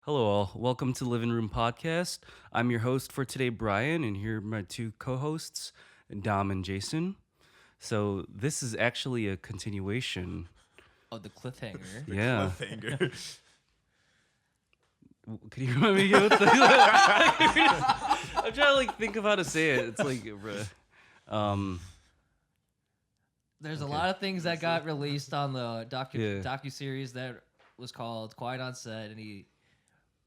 Hello, all. Welcome to Livin Room Podcast. I'm your host for today, Brian, and here are my two co hosts, Dom and Jason. So, this is actually a continuation. Oh, the cliffhanger. The Yeah. cliffhanger. Could you remind me again what the. I'm trying to think of how to say it. It's like. There's a lot of things that got released on the Yeah. docu-series that was called Quiet on Set, and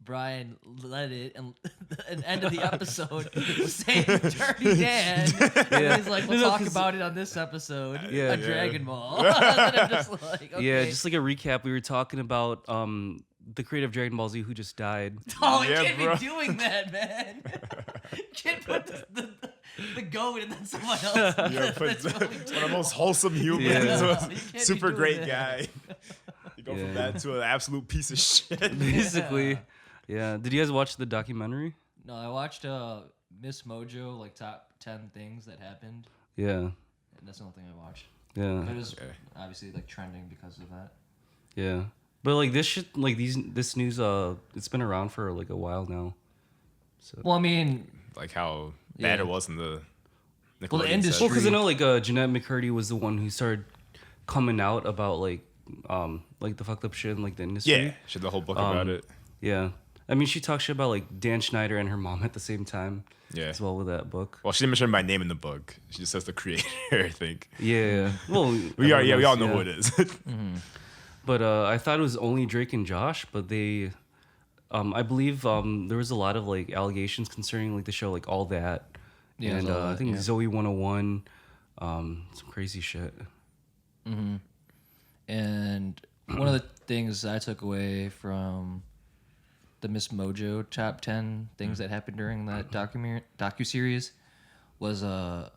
Brian led it, and the end of the episode was saying Dirty Dan. And he's like, we'll talk about it on this episode, Yeah. Dragon Ball. And I'm just like, okay. Yeah, just like a recap, we were talking about the creator of Dragon Ball Z who just died. Oh, you Yeah, can't bro. be doing that, man. You can't put the goat and then someone else. Yeah, but That's really one of the most wholesome humans, Yeah. to You a can't be super doing great that. guy. You go Yeah. from that to an absolute piece of shit. Basically. Yeah. Did you guys watch the documentary? No, I watched Miss Mojo, like top 10 things that happened. Yeah. And that's the only thing I watched. Yeah. It was obviously like trending because of that. Yeah. But like this shit, like this news, it's been around for like a while now. So. Well, I mean, Like how bad Yeah. it was in the Nickelodeon Well, the industry- set. Well, because I know like Jeanette McCurdy was the one who started coming out about like the fucked up shit in like the industry. Yeah, she had the whole book about it. Yeah. I mean, she talks shit about like Dan Schneider and her mom at the same time. Yeah. As well with that book. Well, she didn't mention my name in the book. She just says the creator, I think. Yeah. Well, We all know yeah. who it is. But I thought it was only Drake and Josh, but they, I believe there was a lot of like allegations concerning like the show, like All That, Yeah, and All I That, think yeah. Zoe 101, some crazy shit. and one of the things I took away from the Miss Mojo top 10 things that happened during that docu-series was that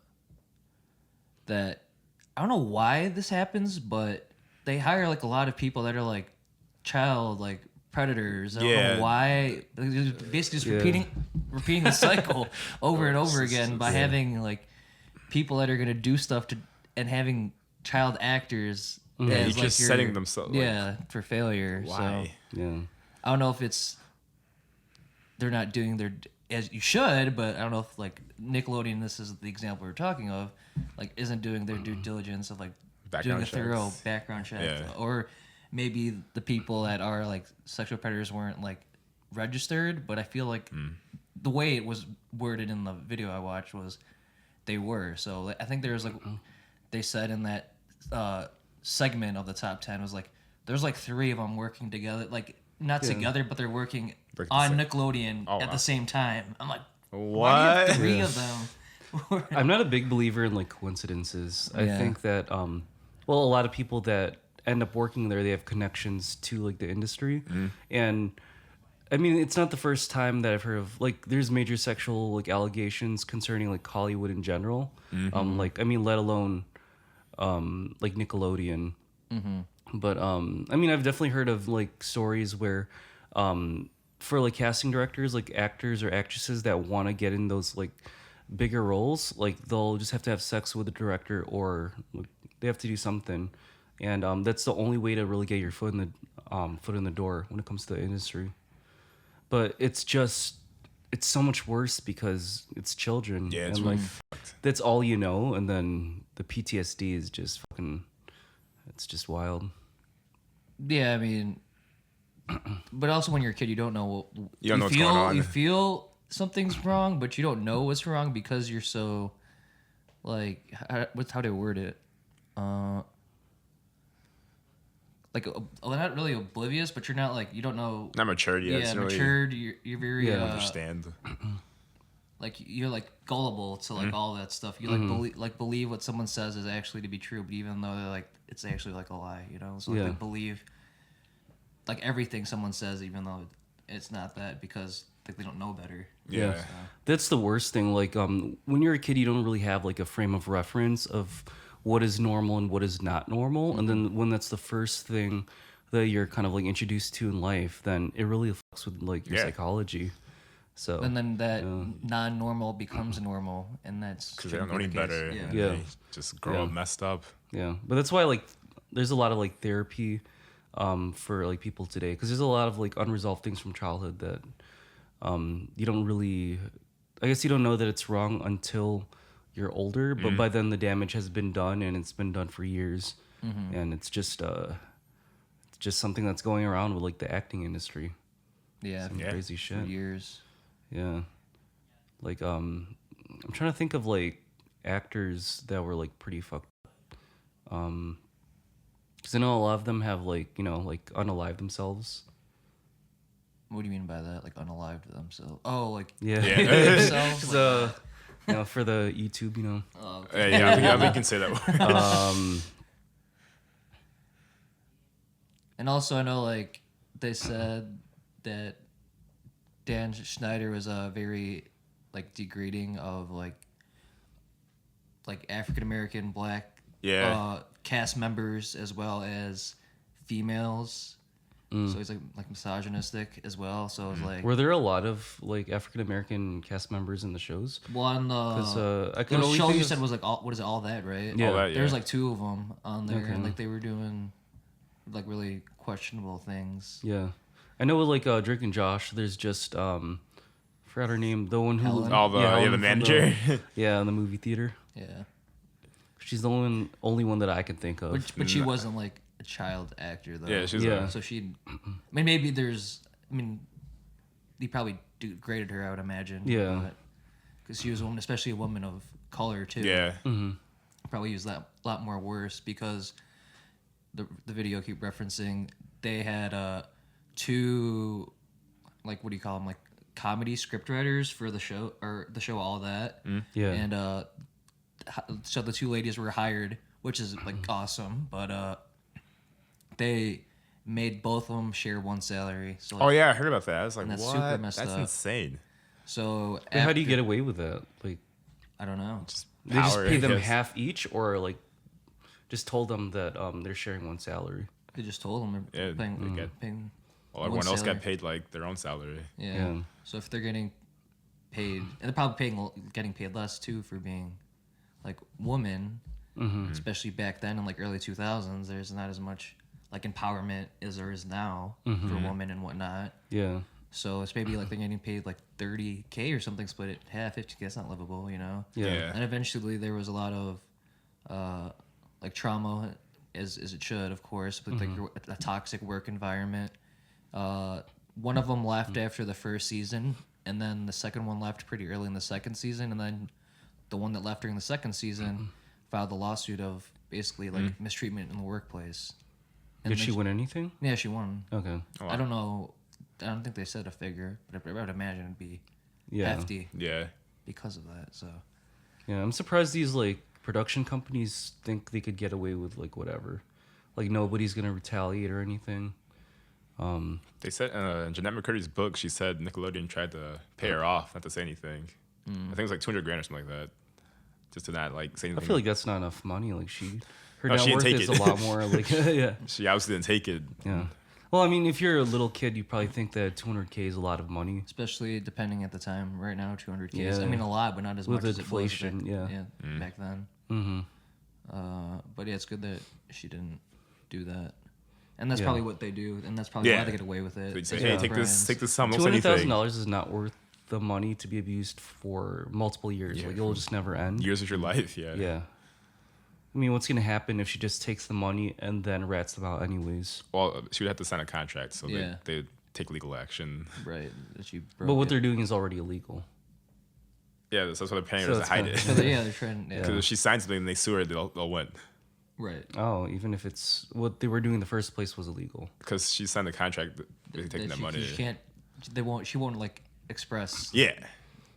I don't know why this happens, but they hire like a lot of people that are like child like predators. I don't Yeah. know why. Basically just Yeah. repeating the cycle over and over again by having like people that are gonna do stuff to and having child actors You're as like just your- setting themselves. Like, yeah, for failure. why? So Yeah. I don't know if it's they're not doing their as you should, but I don't know if like Nickelodeon, this is the example we're talking of, like isn't doing their due diligence of like doing Background a thorough checks. background check, Yeah. or maybe the people that are like sexual predators weren't like registered, but I feel like the way it was worded in the video I watched was they were. So like, I think there was like they said in that segment of the top 10 was like there's like 3 of them working together, like not together, but they're working Like the on same- Nickelodeon Oh, at wow. the same time. I'm like, why do you What? have 3 Yeah. of them? I'm not a big believer in like coincidences. I Yeah. think that well, a lot of people that end up working there, they have connections to like the industry, and I mean, it's not the first time that I've heard of like there's major sexual like allegations concerning like Hollywood in general. Like I mean, let alone like Nickelodeon. But I mean, I've definitely heard of like stories where for like casting directors, like actors or actresses that want to get in those like bigger roles, like they'll just have to have sex with the director or like, they have to do something, and that's the only way to really get your foot in the door when it comes to the industry. But it's so much worse because it's children. Yeah, it's and really like that's all you know, and then the PTSD is just fucking. It's just wild. Yeah, I mean, but also when you're a kid, you don't know. You don't know what's feel, going on. You feel something's wrong, but you don't know what's wrong because you're so, like, how do I word it? Like, not really oblivious, but you're not like you don't know. Not matured yet. Yeah, It's really matured. You're very Yeah. understand. like you're like gullible to like all that stuff. You like believe what someone says is actually to be true, but even though they're like it's actually like a lie, you know. So like, Yeah. they believe like everything someone says, even though it's not that, because like they don't know better. Yeah. Yeah. That's the worst thing. Like, when you're a kid, you don't really have like a frame of reference of what is normal and what is not normal. And then when that's the first thing that you're kind of like introduced to in life, then it really fucks with like your Yeah. psychology. So And then that non-normal becomes normal, and that's Because they don't shouldn't know be any the better. case. and Yeah. they just grow Yeah. up messed up. yeah, but that's why like there's a lot of like therapy for like people today, because there's a lot of like unresolved things from childhood that you don't really, I guess you don't know that it's wrong until you're older, but by then the damage has been done, and it's been done for years, and it's just something that's going around with like the acting industry. Yeah, Some crazy shit. for years. Yeah, like I'm trying to think of like actors that were like pretty fucked up. Because I know a lot of them have like like unalived themselves. What do you mean by that? Like unalived themselves? Oh, like Yeah. themselves? So for the YouTube, Oh, okay. Yeah, I think you can say that word. And also, I know like they said that Dan Schneider was very like degrading of like African American black cast members as well as females. So he's like misogynistic as well. So it's like, were there a lot of like African American cast members in the shows? well, on I could the only show think you of- said was like what is it, all that, right? Yeah. All that, There's like 2 of them on there, Okay. and like they were doing like really questionable things. Yeah, I know with like Drake and Josh, there's just forgot her name, the one who Helen? All the Helen the from manager. in the movie theater. Yeah, She's the only one that I can think of. but she wasn't like a child actor though. Yeah, she was Yeah. So she, I mean, maybe there's, I mean, they probably graded her, I would imagine. Yeah. Because she was a woman, especially a woman of color too. Yeah. Probably used that a lot more worse because the video keep referencing they had 2, like, what do you call them, like comedy scriptwriters for the show, or the show All That. Yeah. And so the 2 ladies were hired, which is like awesome, but they made both of them share one salary. So like, Oh yeah, I heard about that. I was like, And that's what? super messed That's up. insane. so But how do you after- get away with that? Like, I don't know. Just they just power, pay I them guess. half each, or like just told them that they're sharing one salary. They just told them they're Yeah, paying, they get- paying Well, one everyone else salary. got paid like their own salary. Yeah. Yeah. So if they're getting paid, and they're probably getting paid less too for being like women, especially back then in like early 2000s. There's not as much like empowerment as there is now for women and whatnot. Yeah. So it's maybe like they're getting paid like $30K or something, split it half, 50K. That's not livable, you know. Yeah. Yeah. And eventually there was a lot of like trauma, as it should, of course, but like a toxic work environment. One of them left after the first season, and then the second one left pretty early in the second season, and then the one that left during the second season filed a lawsuit of basically like mistreatment in the workplace. And Did then she win anything? Yeah, she won. Okay. Oh, I don't know. I don't think they said a figure, but I would imagine it'd be Yeah. hefty Yeah. because of that. So Yeah, I'm surprised these like production companies think they could get away with like whatever. Like nobody's gonna retaliate or anything. They said in Jeanette McCurdy's book, she said Nickelodeon tried to pay her off, not to say anything. I think it was like $200,000 or something like that, just to not like say I anything. feel like that's not enough money. Like her Oh, net she didn't worth take is it. a lot more. Like yeah, She obviously didn't take it. yeah. Well, I mean, if you're a little kid, you probably think that 200K is a lot of money. especially depending at the time. Right now, 200K. Yeah. I mean, a lot, but not as With much inflation, as it was back, yeah. back then. Mm-hmm. But yeah, it's good that she didn't do that, and that's Yeah. probably what they do, and that's probably Yeah. why they get away with it. So you say, It's hey, for take brands. this sum, don't say anything. $200,000 is not worth the money to be abused for multiple years. Yeah. Like it'll just never end. Years of your life, yeah. Yeah. I mean, what's gonna happen if she just takes the money and then rats them out anyways? Well, she would have to sign a contract, so Yeah. they'd take legal action. Right. That she But broke what it. they're doing is already illegal. Yeah, that's what they're paying So her to it's hide kinda- it. So yeah, they're trying. Yeah. Because if she signs something and they sue her, they'll win. Right. Oh, even if it's what they were doing in the first place was illegal. Because she signed the contract, basically taking that money. She can't. They won't. She won't like express Yeah.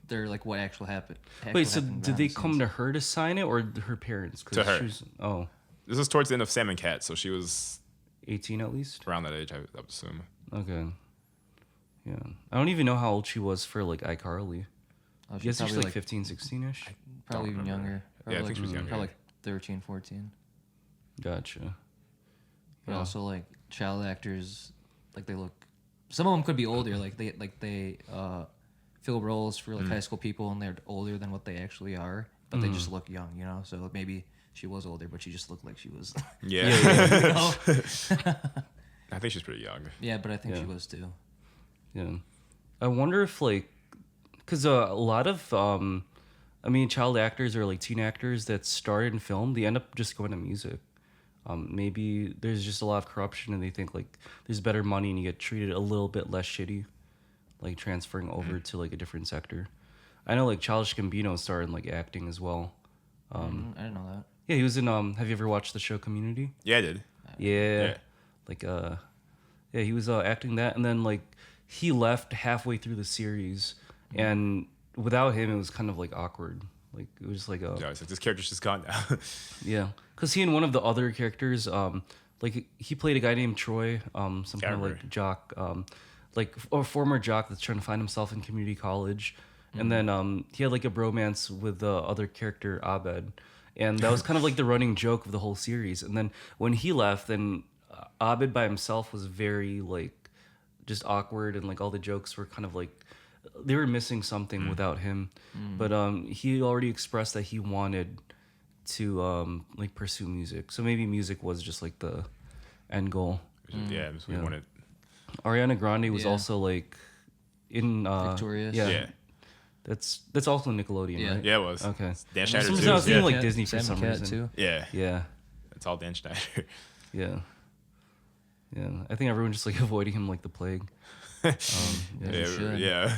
their like what actual happened. Wait, so did they come to her to sign it or her parents? 'Cause To her. She was, oh, This was towards the end of Sam and Cat, so she was 18 at least? around that age, I would assume. Okay. Yeah. I don't even know how old she was for like iCarly. Oh, I guess she's like like 15, 16-ish. probably even remember. younger. Yeah, I think she was younger. Probably like 13, 14. Gotcha. But Yeah. also like child actors, like they look. Some of them could be older. Like they fill roles for like high school people, and they're older than what they actually are, but they just look young. You know, so maybe she was older, but she just looked like she was. Yeah. you know? I think she's pretty young. Yeah, but I think she was too. Yeah. I wonder if like, because a lot of child actors or like teen actors that started in film, they end up just going to music. Maybe there's just a lot of corruption and they think like there's better money and you get treated a little bit less shitty, like transferring over to like a different sector. I know like Childish Gambino started in like acting as well. I didn't know that. Yeah, he was in have you ever watched the show Community? Yeah, I did. Yeah. Like yeah, he was acting that, and then like he left halfway through the series, and without him it was kind of like awkward. Like it was like a Yeah, it's like this character's just gone now. yeah, because he and one of the other characters, like he played a guy named Troy, some kind of like jock, like a former jock that's trying to find himself in community college, and then he had like a bromance with the other character Abed, and that was kind of like the running joke of the whole series. And then when he left, then Abed by himself was very like just awkward, and like all the jokes were kind of like they were missing something without him. But he already expressed that he wanted to like pursue music, so maybe music was just like the end goal. Yeah, we wanted. Ariana Grande was also like in Victorious. Yeah. That's also Nickelodeon, right? Yeah, it was. Okay. Dan Schneider I was too. thinking Yeah. like Disney for Sam some Cat reason. too. Yeah, Yeah. it's all Dan Schneider. Yeah. Yeah. I think everyone's just like avoiding him like the plague. Yeah.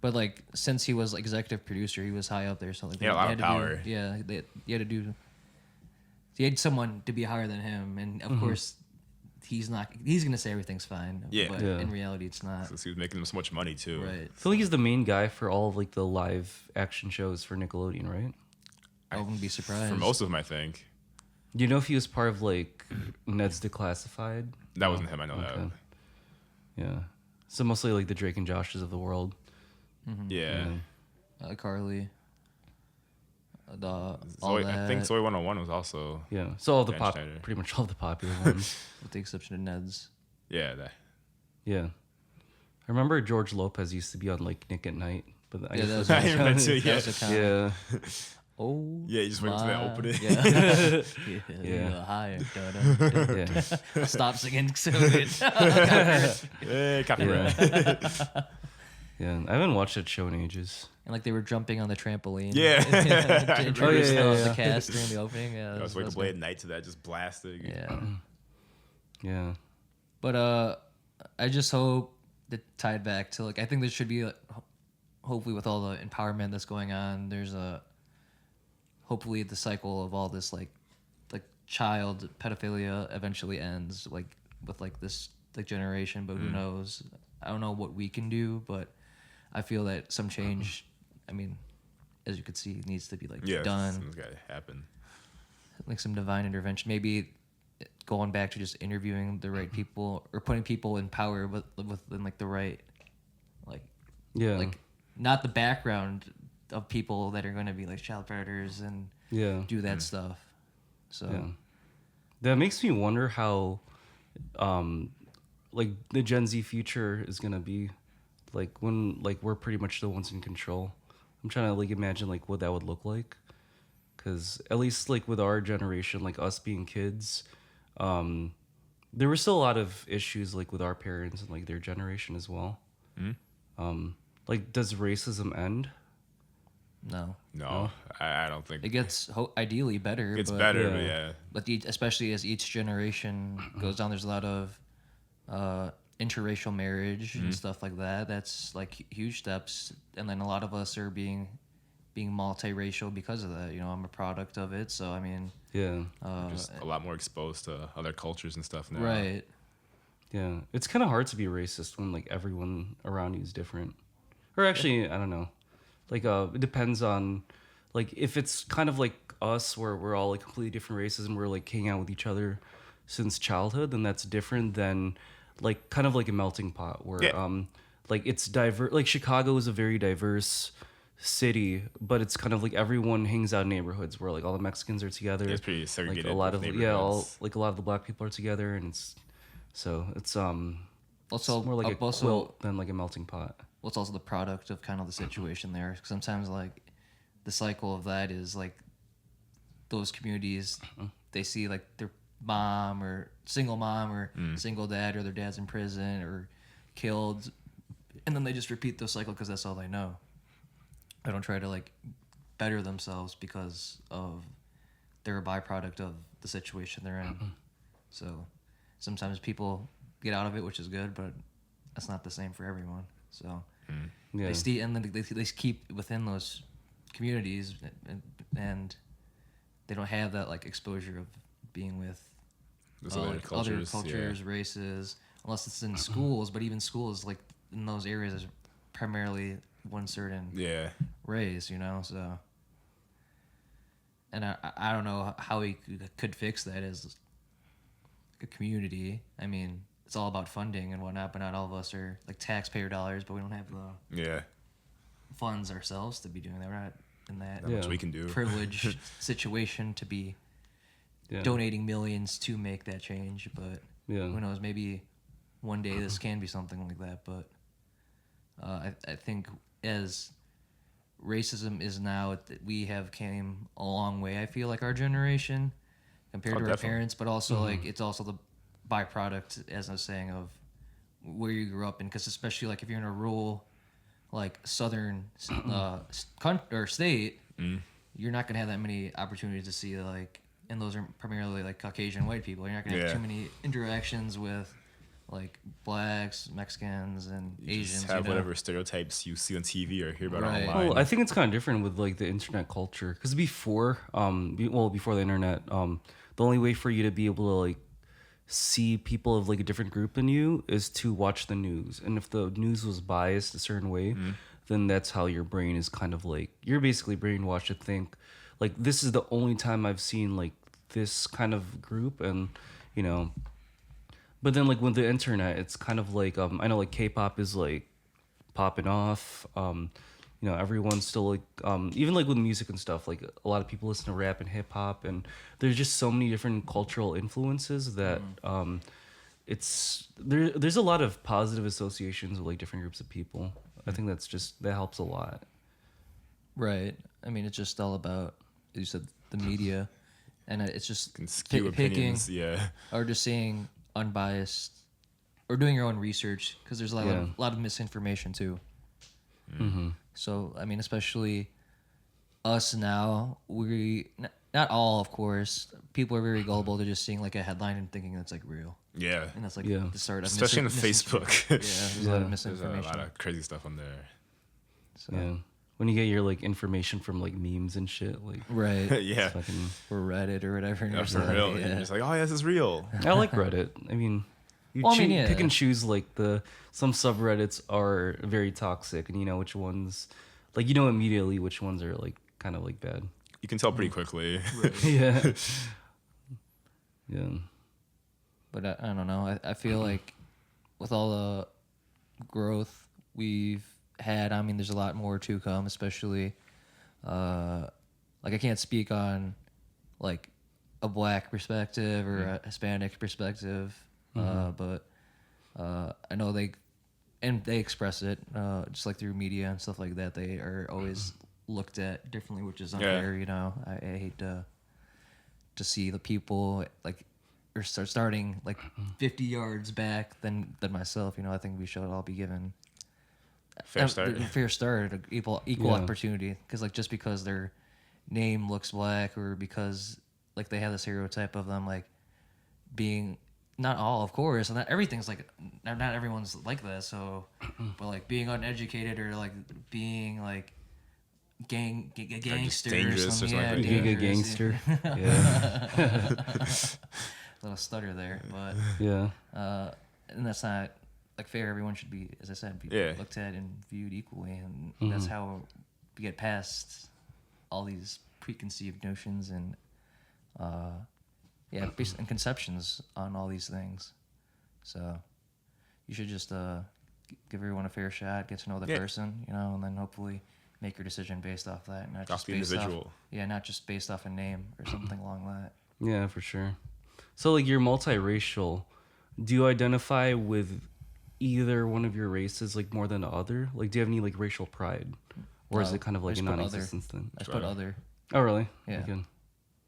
But like since he was like executive producer, he was high up there. So like He had a lot of power. He had to do. He had someone to be higher than him, and of course, he's not. He's gonna say everything's fine. Yeah. But in reality, it's not. Since he was making them so much money too. Right. I feel like he's the main guy for all of like the live action shows for Nickelodeon, right? I wouldn't be surprised. For most of them, I think. Do you know if he was part of like Ned's Declassified? That wasn't him. I know Okay. Yeah. So mostly like the Drake and Joshes of the world. that. Yeah. Carly. All Zoe, that, I think Zoe 101 was also. Yeah. So all the Dan Schneider. pretty much all the popular ones. with the exception of Ned's. Yeah. That. Yeah. I remember George Lopez used to be on like Nick at Night, but I guess that was, I remember too, that was a comment. yeah. Oh. Yeah, you just went to the my- opening. Yeah. Yeah. Higher. Yeah. Stop singing so good. Hey, copyright. Yeah. I haven't watched that show in ages. And like they were jumping on the trampoline. Yeah. To introduce yeah. the cast during the opening. Yeah, I was waking up late at night to that, just blasting. Yeah. Yeah. But I just hope that tied back to like I think there should be like, hopefully with all the empowerment that's going on, there's a hopefully the cycle of all this like child pedophilia eventually ends like with like this like generation, but who knows? I don't know what we can do, but I feel that some change, I mean, as you could see, needs to be like done. Something's got to happen. Like some divine intervention, maybe going back to just interviewing the right people or putting people in power within like the right Yeah. like not the background of people that are going to be like child predators and do that stuff. So Yeah. That makes me wonder how like the Gen Z future is gonna be like when like we're pretty much the ones in control. I'm trying to like imagine like what that would look like, because at least like with our generation, like us being kids, there were still a lot of issues like with our parents and like their generation as well. Like, does racism end? no, I don't think it gets ideally better. it's but, better. yeah. But especially as each generation goes down, there's a lot of interracial marriage and stuff like that. That's like huge steps, and then a lot of us are being multiracial because of that. You know, I'm a product of it, so I mean, just a lot more exposed to other cultures and stuff now. right? Yeah, it's kind of hard to be racist when like everyone around you is different. Or actually, I don't know. Like, it depends on, like, if it's kind of like us where we're all like completely different races and we're like hanging out with each other since childhood, then that's different than like kind of like a melting pot where like it's diverse. Like Chicago is a very diverse city, but it's kind of like everyone hangs out in neighborhoods where like all the Mexicans are together. It's pretty segregated. Like a lot of neighborhoods. like a lot of the black people are together, and it's Also, it's more like a quilt than like a melting pot. Well, it's also the product of kind of the situation there. Sometimes, like, the cycle of that is like those communities, they see like mom or single dad, or their dad's in prison or killed, and then they just repeat the cycle because that's all they know. They don't try to like better themselves because of they're a byproduct of the situation they're in. So sometimes people get out of it, which is good, but that's not the same for everyone. So they keep within those communities, and they don't have that like exposure of being with other cultures, races, unless it's in schools. But even schools, like in those areas, is primarily one certain race, you know. So, and I don't know how we could fix that as a community. I mean, it's all about funding and whatnot, but not all of us are like taxpayer dollars, but we don't have the funds ourselves to be doing that. We're not in that much we can do. privileged situation to be donating millions to make that change. But who knows? Maybe one day this can be something like that. But I think as racism is now, we have came a long way. I feel like our generation compared to our parents, but also like it's also the byproduct, as I was saying, of where you grew up in. Because especially like if you're in a rural, like southern or state, you're not gonna have that many opportunities to see like, and those are primarily like Caucasian white people. You're not gonna have too many interactions with like blacks, Mexicans, and Asians. Just have whatever stereotypes you see on TV or hear about online. Well, I think it's kind of different with like the internet culture, because before the internet, the only way for you to be able to like see people of like a different group than you is to watch the news, and if the news was biased a certain way, then that's how your brain is kind of like, you're basically brainwashed to think like this is the only time I've seen like this kind of group, and you know. But then like with the internet, it's kind of like I know like K-pop is like popping off. You know, everyone's still like even like with music and stuff, like a lot of people listen to rap and hip hop, and there's just so many different cultural influences that there's a lot of positive associations with like different groups of people. I think that helps a lot. Right. I mean, it's just all about, as you said, the media, and it's just skew opinions, or just seeing unbiased, or doing your own research, because there's a lot of misinformation too. So I mean, especially us now, we not all, of course. People are very gullible to just seeing like a headline and thinking that's like real. Yeah, and that's like the start of especially on Facebook. There's a lot of misinformation. There's a lot of crazy stuff on there. So. When you get your like information from like memes and shit, like right, fucking, or Reddit or whatever. Yeah, for real. You're just like, oh yeah, this is real. I like Reddit. I mean, pick and choose. Like some subreddits are very toxic, and you know which ones, like you know immediately which ones are like kind of like bad. You can tell pretty quickly. Right. Yeah. But I don't know. I feel like with all the growth we've had, I mean, there's a lot more to come, especially like I can't speak on like a black perspective or a Hispanic perspective, but I know they express it just like through media and stuff like that. They are always looked at differently, which is unfair. You know, I hate to see the people like or starting like 50 yards back than myself. You know, I think we should all be given fair start, equal opportunity. Because like just because their name looks black, or because like they have the stereotype of them like being, not all, of course, and not everything's like, not everyone's like that. So, but like being uneducated or like being like gangster or something. Being a gangster. Little stutter there, but and that's not like fair. Everyone should be, as I said, looked at and viewed equally, and that's how we get past all these preconceived notions and and conceptions on all these things. So you should just give everyone a fair shot, get to know the person, you know, and then hopefully make your decision based off that, not just based off not just based off a name or something along that. Yeah, for sure. So like you're multiracial. Do you identify with either one of your races like more than the other? Like do you have any like racial pride? Or is it kind of like a non-existence thing? I just put other. Oh really? Yeah.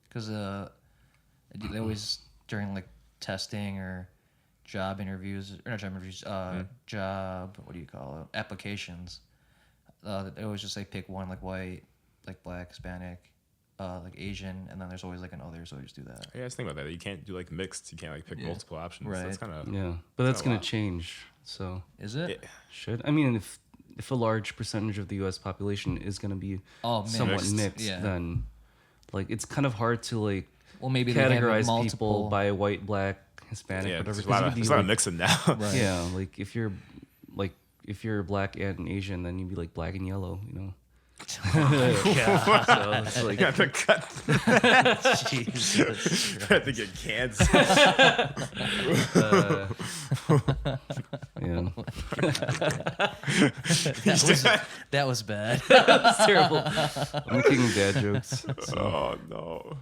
Because they always during like testing or job interviews, or not job interviews, job, what do you call it, applications. They always just say pick one, like white, like black, Hispanic, like Asian, and then there's always like an other, so I just do that. Yeah, I just think about that. You can't do like mixed. You can't like pick multiple options. Right. That's kind of But that's gonna change. So Is it? Yeah. should I mean if a large percentage of the U.S. population is gonna be somewhat mixed, then like it's kind of hard to like maybe categorize people by white, black, Hispanic, whatever. There's a lot of mixing now. Right. Yeah, like if you're black and Asian, then you'd be like black and yellow, you know. Yeah. So it's like, You have to cut. Jesus. You have to get canceled. yeah, that was bad. it's terrible. I'm making dad jokes. So. Oh no.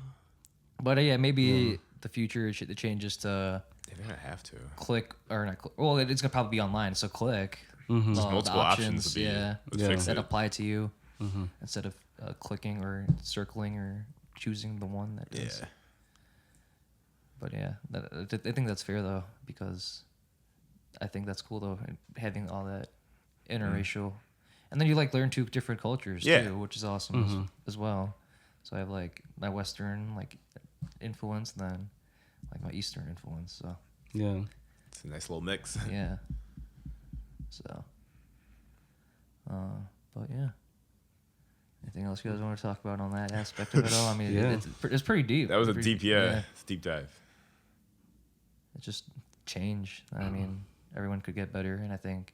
But yeah, maybe the future the changes to They're gonna have to. click or not. Well, it's gonna probably be online. So click. There's the multiple options to be. Fix that it. apply to you instead of clicking or circling or choosing the one that does. Yeah. But yeah, I think that's fair though, because I think that's cool though, having all that interracial, and then you like learn two different cultures too, which is awesome as well. So I have like my Western like influence, and then like my Eastern influence. So Yeah. It's a nice little mix. yeah. So, but yeah. Anything else you guys want to talk about on that aspect of it all? I mean, it's pretty deep. That was a pretty, deep, it's a deep dive. It's just change. I mean, everyone could get better, and I think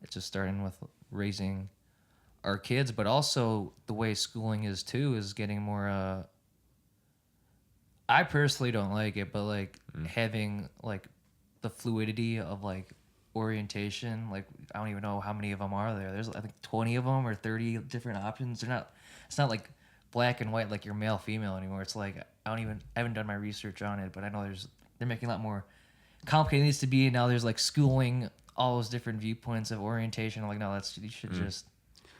it's just starting with raising our kids, but also the way schooling is too is getting more. I personally don't like it, but like having like the fluidity of like orientation, like I don't even know how many of them are there. There's I think 20 of them or 30 different options. They're not. It's not like black and white like you're male female anymore. It's like I haven't done my research on it, but I know they're making a lot more complicated it needs to be. Now there's like schooling all those different viewpoints of orientation. I'm like, no, you should just.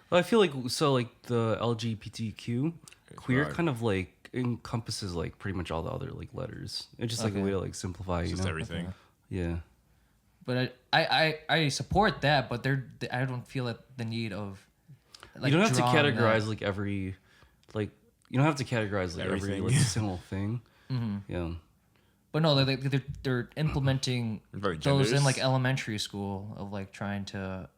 Well, I feel like like the LGBTQ queer kind of like encompasses like pretty much all the other like letters. It's just like a way to like simplify, Just everything. Yeah. But I support that, but I don't feel the need of. Like, you don't have to categorize like every, like you don't have to categorize like every like single thing. Yeah. But no, they're implementing those in like elementary school of like trying to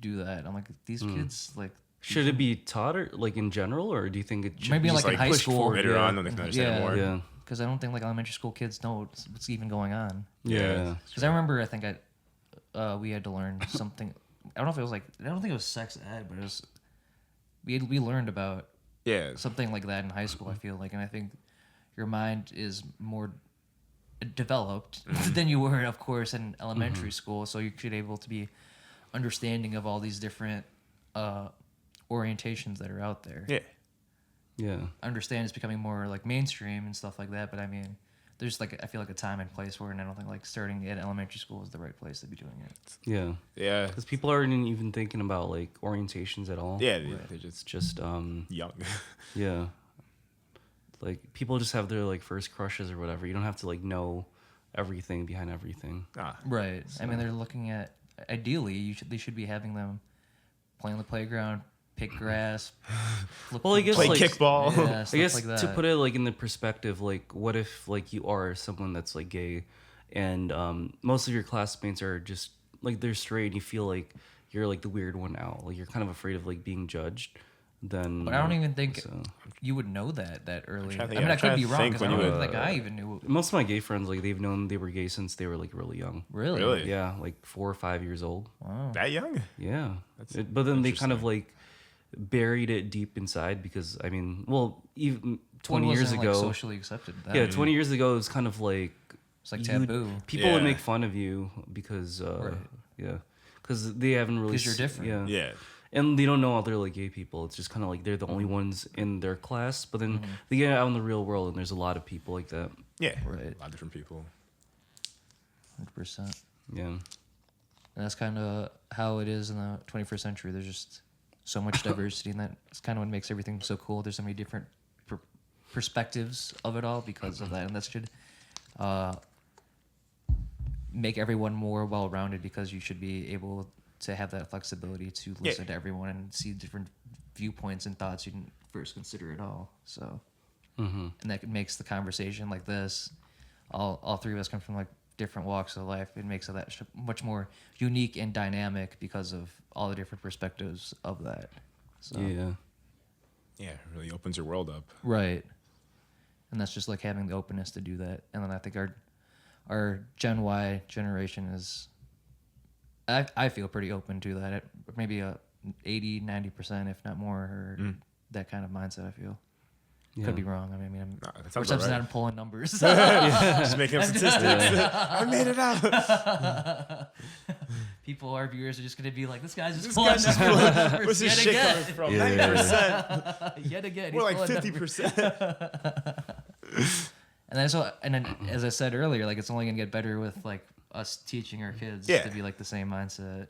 do that. I'm like, these kids like. Should it be taught or like in general, or do you think it should maybe like in high school later on when they can understand more? Yeah. Because I don't think like elementary school kids know what's even going on. Yeah. Because I remember, I think we had to learn something. I don't know if it was like I don't think it was sex ed, but it was we learned about something like that in high school. I feel like, and I think your mind is more developed than you were, of course, in elementary school. So you should be able to be understanding of all these different orientations that are out there. Yeah. I understand it's becoming more like mainstream and stuff like that, but I mean, there's like I feel like a time and place for it, and I don't think like starting at elementary school is the right place to be doing it. Yeah. Yeah. Because people aren't even thinking about like orientations at all. Yeah, they're just young. Yeah. Like people just have their like first crushes or whatever. You don't have to like know everything behind everything. Right. So. I mean, they're looking at ideally they should be having them play on the playground, pick grass. Well, I guess play like, kickball. Yeah, I guess like that. to put it like in the perspective, like what if like you are someone that's like gay, and most of your classmates are just like they're straight, and you feel like you're like the weird one out, like you're kind of afraid of like being judged. Then, but I don't even think you would know that early. I mean, I could be wrong because I don't think I even knew. Most of my gay friends, like they've known they were gay since they were like really young. Really? Yeah, like 4 or 5 years old. Wow. That young? Yeah. But then they kind of like buried it deep inside because I mean, well, even 20 years ago, like socially accepted. That. Yeah, 20 years ago it was kind of like it's like taboo. People would make fun of you because because they haven't really because you're different. Yeah. And they don't know other like gay people. It's just kind of like they're the only ones in their class. But then they get out in the real world, and there's a lot of people like that. Yeah, right. A lot of different people. 100%. Yeah. And that's kind of how it is in the 21st century. There's just so much diversity, and that's kind of what makes everything so cool. There's so many different perspectives of it all because of that, and that should make everyone more well-rounded, because you should be able to have that flexibility to listen to everyone and see different viewpoints and thoughts you didn't first consider at all. So, and that makes the conversation like this, all three of us come from like different walks of life. It makes it that much more unique and dynamic because of all the different perspectives of that. So, yeah, it really opens your world up. Right. And that's just like having the openness to do that. And then I think our Gen Y generation is, I feel pretty open to that. Maybe a 80, 90%, if not more, or that kind of mindset, I feel. Yeah. Could be wrong. I mean, I'm pulling numbers. Just making up statistics. I made it out. People, our viewers, are just going to be like, this guy's just pulling numbers. Where's this shit coming from? 90%. Yet again. More like 50%. And then, as I said earlier, like, it's only going to get better with like us teaching our kids to be like the same mindset.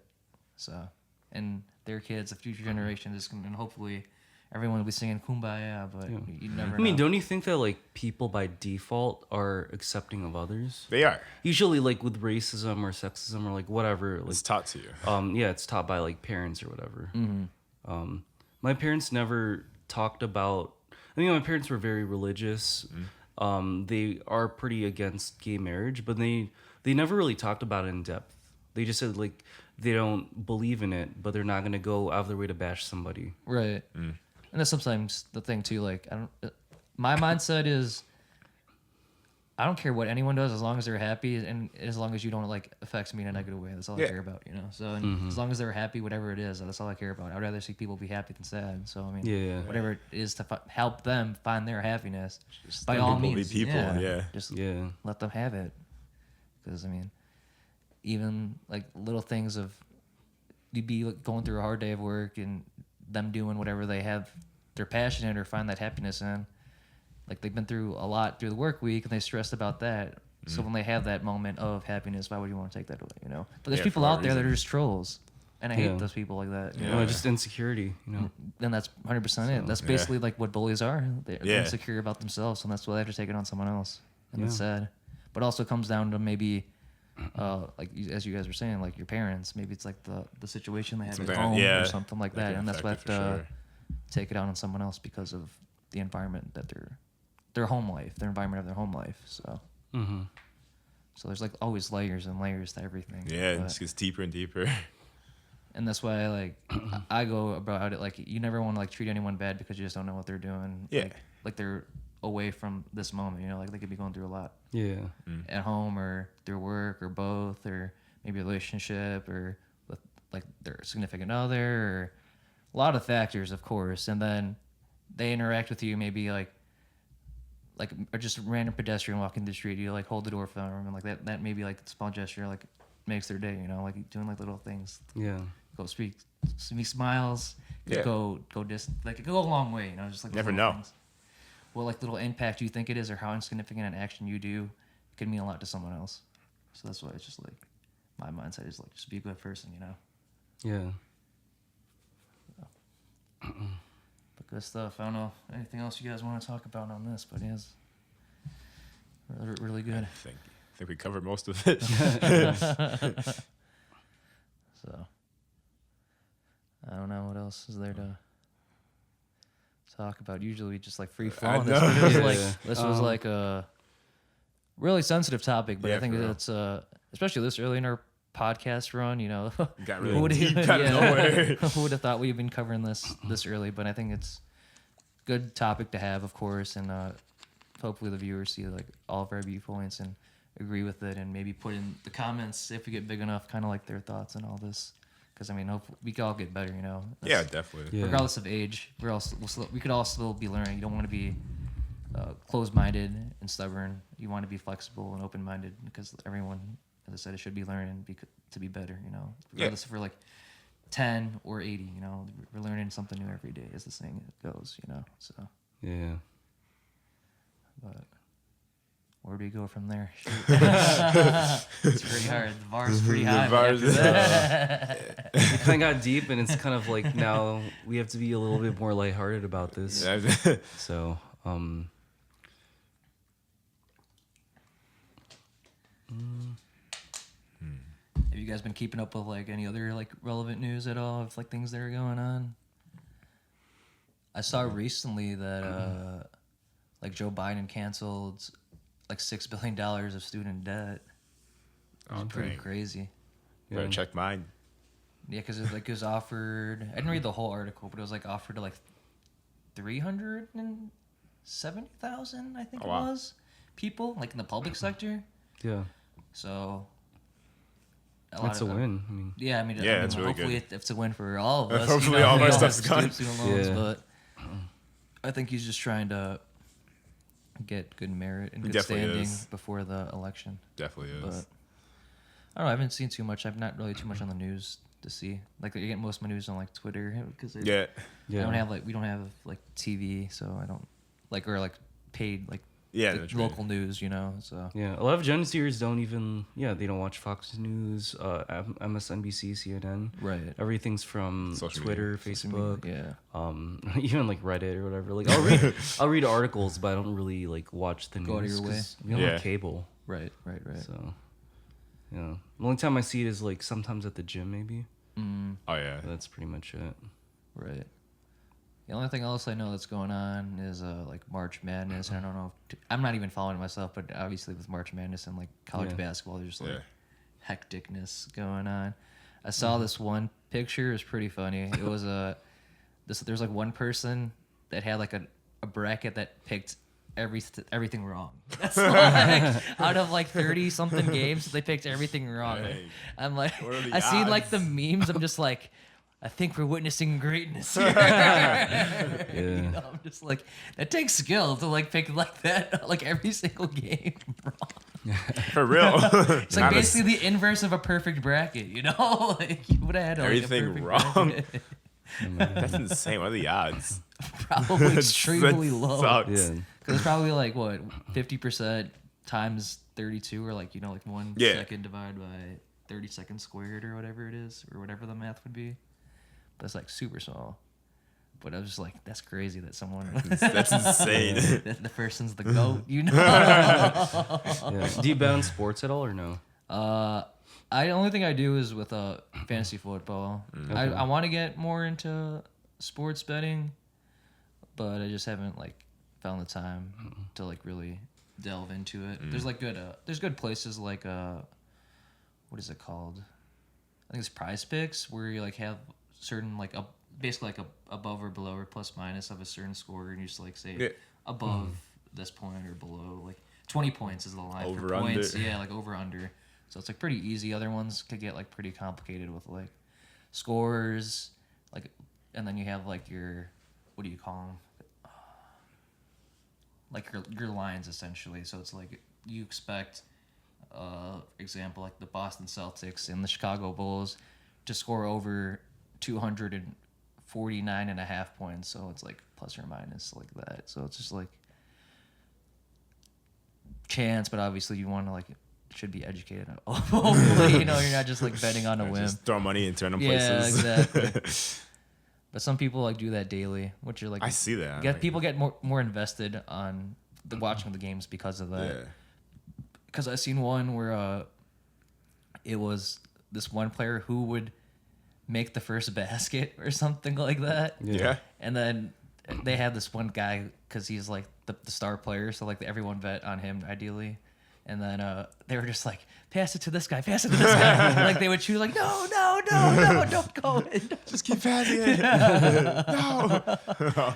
So, and their kids, the future generation, and hopefully everyone will be singing Kumbaya, but you never know. I mean, don't you think that like people by default are accepting of others? They are. Usually like with racism or sexism or like whatever. Like, it's taught to you. It's taught by like parents or whatever. My parents never talked about, my parents were very religious. They are pretty against gay marriage, but they never really talked about it in depth. They just said like they don't believe in it, but they're not going to go out of their way to bash somebody. Right. And that's sometimes the thing too. Like, my mindset is, I don't care what anyone does as long as they're happy, and as long as you don't like affect me in a negative way. That's all I care about, you know. So as long as they're happy, whatever it is, that's all I care about. I'd rather see people be happy than sad. So I mean, whatever it is to help them find their happiness, just by all means, just let them have it. Because I mean, even like little things of you'd be like, going through a hard day of work and them doing whatever they're passionate or find that happiness in. Like, they've been through a lot through the work week and they stressed about that. So when they have that moment of happiness, why would you want to take that away, you know? But there's people out there that are just trolls. And I hate those people like that. You know? Just insecurity, you know? And that's 100% it. That's basically like what bullies are. They're insecure about themselves, and that's why they have to take it on someone else. And it's sad. But also comes down to maybe, like as you guys were saying, like your parents. Maybe it's like the situation they have at home or something like that. And that's why they have to take it out on someone else because of the environment that their home life, their environment of their home life. So, so there's like always layers and layers to everything. Yeah, it just gets deeper and deeper. And that's why I go about it like you never want to like treat anyone bad because you just don't know what they're doing. Yeah, like they're away from this moment. You know, like they could be going through a lot. Yeah, at home or through work or both, or maybe a relationship or with like their significant other, or a lot of factors, of course. And then they interact with you maybe like or just a random pedestrian walking the street. You like hold the door for them, and like that maybe like the small gesture like makes their day. You know, like doing like little things. Yeah. Go speak smiles. Go like it go a long way. You know, just like never know. Things. Well, like little impact you think it is, or how insignificant an action you do, could mean a lot to someone else. So that's why it's just like my mindset is like just be a good person, you know. Yeah. But good stuff. I don't know anything else you guys want to talk about on this, but it is really good. I think we covered most of it. So I don't know what else is there to talk about. Usually we just like free flowing. This was like a really sensitive topic, but I think it's especially this early in our podcast run, you know. Got really deep out of nowhere. Who would have thought we'd been covering this early? But I think it's a good topic to have, of course, and hopefully the viewers see like all of our viewpoints and agree with it, and maybe put in the comments if we get big enough, kind of like their thoughts and all this. Because I mean, hopefully we could all get better, you know. Yeah, definitely. Yeah. Regardless of age, we could all still be learning. You don't want to be closed-minded and stubborn. You want to be flexible and open-minded, because everyone, as I said, it should be learning to be better, you know. Regardless if we're like 10 or 80, you know, we're learning something new every day, as the saying goes, you know. So yeah. But where do we go from there? It's pretty hard. The bar's pretty high. It kind of got deep, and it's kind of like now we have to be a little bit more lighthearted about this. So, Have you guys been keeping up with like any other like relevant news at all of like things that are going on? I saw recently that like Joe Biden canceled like $6 billion of student debt. It's pretty crazy. Better check mine. Yeah, because it was offered. I didn't read the whole article, but it was like offered to like 370,000, I think was, people like in the public sector. Yeah. So That's a win. I mean, yeah, I mean, it's really hopefully good. it's a win for all of us. Hopefully all of our stuff's gone. Student loans, but I think he's just trying to get good merit and good standing before the election. Definitely is. But I don't know. I haven't seen too much. I'm not really too much on the news to see. Like, I get most of my news on like Twitter because I don't have we don't have like TV, so I don't like or like paid like local news, you know. So yeah, a lot of Gen Zers don't even they don't watch Fox News, MSNBC, CNN. Right. Everything's from Social Twitter, media. Facebook. Yeah. Even like Reddit or whatever. Like I'll read articles, but I don't really like watch the news. Go out of your way. 'Cause we don't have cable. Right. So yeah, the only time I see it is like sometimes at the gym, maybe. Oh yeah. But that's pretty much it. Right. The only thing else I know that's going on is like March Madness. I don't know. I'm not even following it myself, but obviously with March Madness and like college basketball, there's just like hecticness going on. I saw this one picture. It was pretty funny. It was there's like one person that had like a bracket that picked everything wrong. That's like out of like 30 something games, they picked everything wrong. Hey, I'm like, I I seen like the memes. I'm just like, I think we're witnessing greatness here. You know, I'm just like, that takes skill to like pick like that, like every single game wrong. For real. It's like basically the inverse of a perfect bracket, you know? Like you would have had like, everything wrong. That's insane. What are the odds? Probably extremely low. Sucks. Yeah. Because it's probably like what 50% times 32, or like 1 second divided by 30 seconds squared, or whatever it is, or whatever the math would be. That's like super small. But I was just like, that's crazy that someone. That's insane. The person's the GOAT, you know? Yeah. Do you bet on sports at all or no? The only thing I do is with fantasy football. Okay. I want to get more into sports betting, but I just haven't like found the time to like really delve into it. There's like there's good places like what is it called? I think it's Prize Picks, where you like have certain like basically like a above or below or plus minus of a certain score, and you just like say above this point or below, like 20 points is the line Over, for points. under. Yeah, like over under. So it's like pretty easy. Other ones could get like pretty complicated with like scores, like, and then you have like your, what do you call them? Like your lines essentially. So it's like you expect, example, like the Boston Celtics and the Chicago Bulls to score over 249.5 points. So it's like plus or minus like that. So it's just like chance, but obviously you want to like should be educated. Hopefully, you're not just like betting on a whim. Just throw money into random Yeah, places. exactly. But some people like do that daily, which are like I see that. people get more invested on the watching the games because of that. Yeah. Because I seen one where it was this one player who would make the first basket or something like that. Yeah. And then they had this one guy because he's like the star player, so like everyone bet on him ideally. And then they were just like, pass it to this guy, pass it to this guy. Like they would choose like, no, don't go in. Just keep passing it. No.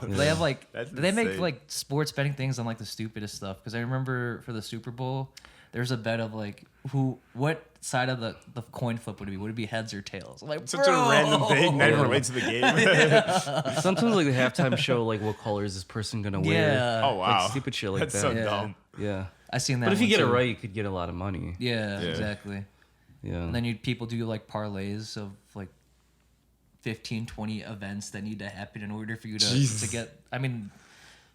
They have like they make insane. like sports betting things on like the stupidest stuff. Because I remember for the Super Bowl, there's a bet of like what side of the coin flip would it be? Would it be heads or tails? I'm like, Such a random thing. Not even related to the game. Sometimes like the halftime show, like what color is this person gonna wear? Yeah. Oh wow. Like stupid shit like That's that. so Yeah. dumb. Yeah. I seen that. But if you one get it too. right, you could get a lot of money. Yeah, Yeah. exactly. Yeah. And then people do like parlays of like 15, 20 events that need to happen in order for you to get. I mean,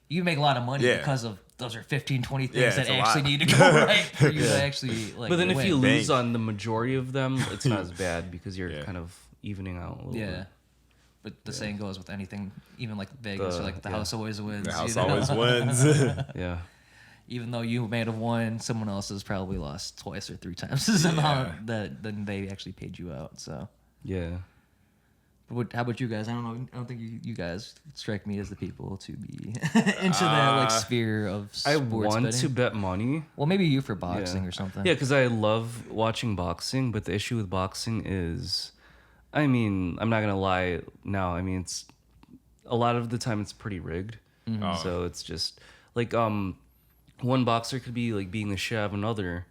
you make a lot of money because of those are 15, 20 things that it's a actually lot. need to go right for you to actually like. But then if win. you lose Bank. on the majority of them, it's not as bad because you're kind of evening out a little yeah. bit. But the saying goes with anything, even like Vegas or like the house always wins. The house you know? always wins. Yeah. even though you may have won, someone else has probably lost twice or 3 times the amount that than they actually paid you out. So Yeah. how about you guys? I don't think you guys strike me as the people to be into that like sphere of sports I want betting. to bet money. Well, maybe you for boxing or something. Yeah, because I love watching boxing, but the issue with boxing is, I mean, I'm not gonna lie. Now, I mean, it's a lot of the time it's pretty rigged. So it's just like one boxer could be like beating the shit out of another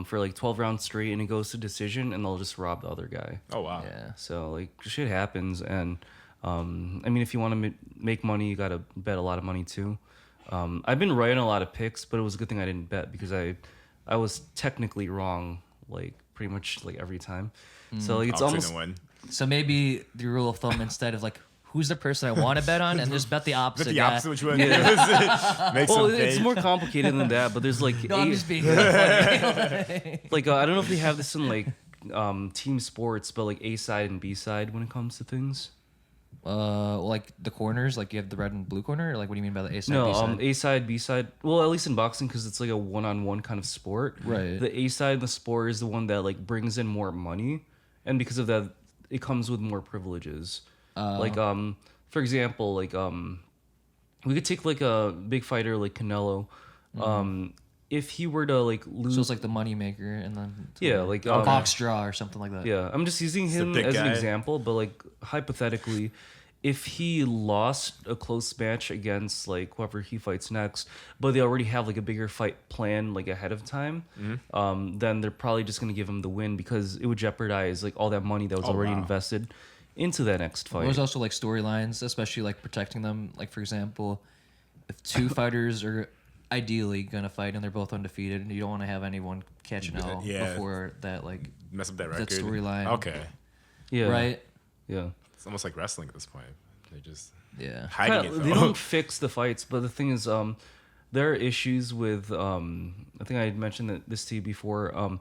for like 12 rounds straight, and it goes to decision, and they'll just rob the other guy. Oh wow. Yeah. So like shit happens, and I mean, if you want to make money, you gotta bet a lot of money too. I've been writing a lot of picks, but it was a good thing I didn't bet because I was technically wrong like pretty much like every time. So like it's almost win. So maybe the rule of thumb, instead of like who's the person I want to bet on, and just bet the opposite. But the guy. opposite which one makes well, them it's pay. more complicated than that. But there's like No, I'm just being funny. like I don't know if they have this in like team sports, but like A side and B side when it comes to things. Like the corners, like you have the red and blue corner, or like what do you mean by the A side? No, B side? A side, B side. Well, at least in boxing, because it's like a one-on-one kind of sport. Right. The A side of the sport is the one that like brings in more money, and because of that, it comes with more privileges. Like for example, like we could take like a big fighter like Canelo. If he were to like lose, So it's like the money maker, and then yeah, like a box draw or something like that. yeah, I'm just using him big as an guy. example, but like hypothetically, if he lost a close match against like whoever he fights next, but they already have like a bigger fight plan like ahead of time, then they're probably just gonna give him the win because it would jeopardize like all that money that was already wow. invested into that next fight. There's also like storylines, especially like protecting them. Like for example, if 2 fighters are ideally gonna fight and they're both undefeated, and you don't want to have anyone catching out before that like Mess up that record. that storyline. Okay. Yeah, Right. Yeah. It's almost like wrestling at this point. They're just Yeah. hiding it. They though. don't fix the fights, but the thing is, there are issues with. I think I had mentioned this to you before.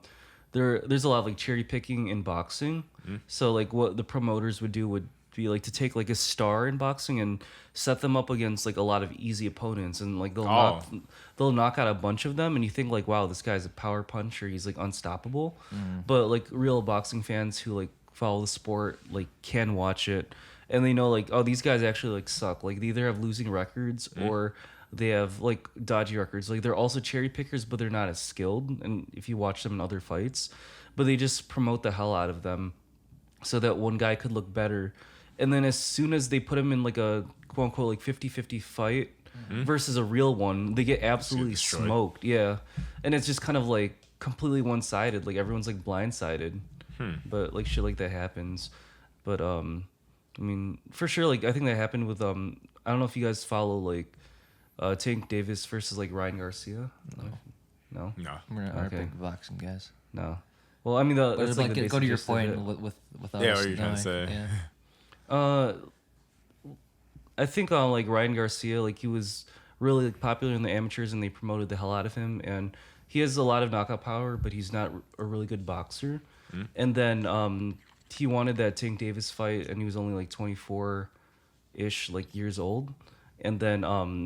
There's a lot of like cherry picking in boxing. So like what the promoters would do would be like to take like a star in boxing and set them up against like a lot of easy opponents, and like they'll knock out a bunch of them, and you think like, wow, this guy's a power puncher, he's like unstoppable. But like real boxing fans who like follow the sport like can watch it, and they know like, oh, these guys actually like suck. Like they either have losing records or they have like dodgy records. Like they're also cherry pickers, but they're not as skilled. And if you watch them in other fights, but they just promote the hell out of them so that one guy could look better. And then as soon as they put him in like a quote unquote like 50-50 fight versus a real one, they get absolutely destroyed. smoked. Yeah. And it's just kind of like completely one-sided. Like everyone's like blindsided. But like shit like that happens. But I mean, for sure, like I think that happened with I don't know if you guys follow like Tank Davis versus like Ryan Garcia. No. No. We're not Okay. big boxing guys. No. Well, I mean, that's But like like the go to your basic gist of point it. with Yeah, us what are you trying to knowing- say? Yeah. I think like Ryan Garcia, like he was really like, popular in the amateurs, and they promoted the hell out of him. And he has a lot of knockout power, but he's not a really good boxer. And then he wanted that Tank Davis fight, and he was only like 24-ish like years old. And then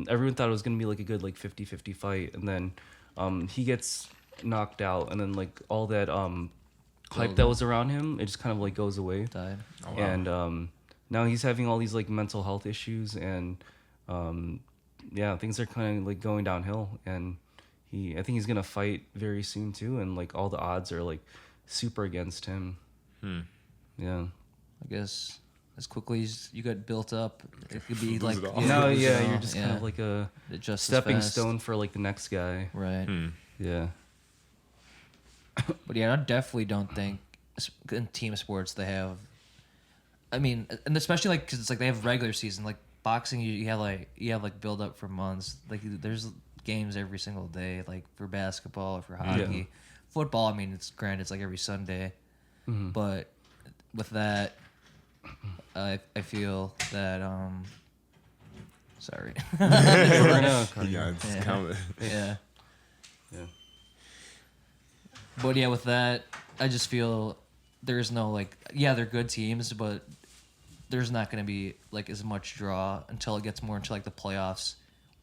everyone thought it was gonna be like a good like 50-50 fight, and then he gets knocked out, and then like all that hype that was around him, it just kind of like goes away. Died. Oh, wow. And now he's having all these like mental health issues, and yeah, things are kind of like going downhill. And I think he's gonna fight very soon too, and like all the odds are like super against him. Yeah. I guess as quickly as you got built up, it could be Lose like it all. No, lose it yeah, all. you're just kind of like a Just as stepping fast. stone for like the next guy. Right. Yeah. But yeah, I definitely don't think in team sports they have. I mean, and especially like because it's like they have regular season. Like boxing, you have like build up for months. Like there's games every single day. Like for basketball or for hockey, Yeah. football. I mean, it's granted it's like every Sunday, but with that, I feel that sorry. Yeah, Yeah, it's Yeah. kind of. Yeah. Yeah. But yeah, with that, I just feel there's no like, yeah, they're good teams, but there's not going to be like as much draw until it gets more into like the playoffs,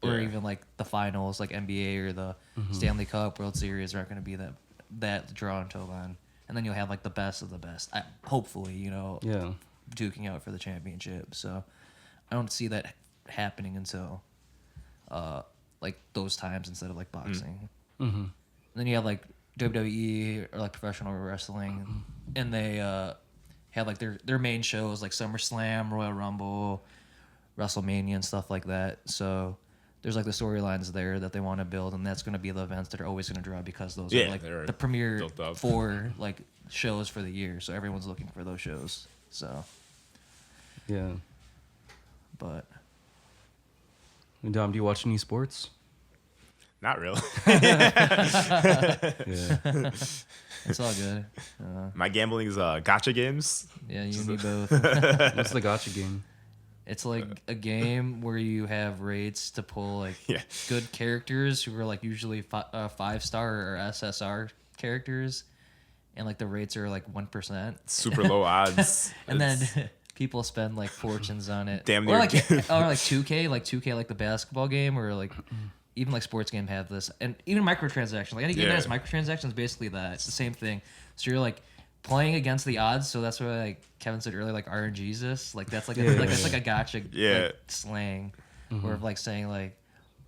or Yeah. even like the finals, like NBA or the Stanley Cup, World Series aren't going to be that drawn until then. And then you'll have like the best of the best. Hopefully, Yeah. duking out for the championship. So I don't see that happening until like those times instead of like boxing. Mm-hmm. Then you have like WWE or like professional wrestling, and they have like their main shows like SummerSlam, Royal Rumble, WrestleMania, and stuff like that. So there's like the storylines there that they want to build, and that's going to be the events that are always going to draw because those Yeah, are like they're the premier built up. 4 like shows for the year. So everyone's looking for those shows. So, Yeah. but Dom, do you watch any sports? Not really. Yeah. it's all good. My gambling is gacha games. Yeah, you need both. What's the gotcha game? It's like a game where you have rates to pull like Yeah. good characters who are like usually 5-star or SSR characters, and like the rates are like 1%. Super low odds. And then people spend like fortunes on it. Damn or near. like 2K, like the basketball game, or like even like sports game have this, and even microtransactions. Like any game that has microtransactions, basically that it's the same thing. So you're like playing against the odds. So that's why like Kevin said earlier, like RNGesus, like that's like that's like a gotcha like, slang, or like saying like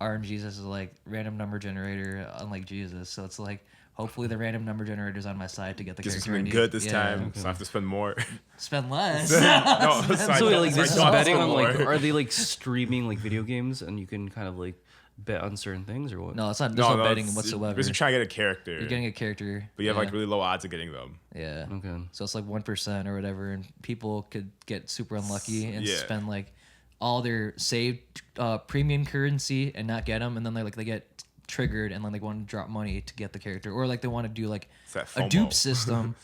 RNGesus is like random number generator, unlike Jesus. So it's like hopefully the random number generator is on my side to get the Gives character. me something good this time, so I have to spend more. Spend less. No, So like this is don't betting spend on like, more. are they like streaming like video games and you can kind of like bet on certain things or what? No, it's not. There's no betting whatsoever. Because you're trying to get a character. You're getting a character, but you have like really low odds of getting them. yeah. Okay. So it's like 1% or whatever, and people could get super unlucky and Yeah. spend like all their saved premium currency and not get them, and then they get triggered and then they want to drop money to get the character, or like they want to do like It's that a FOMO. dupe system.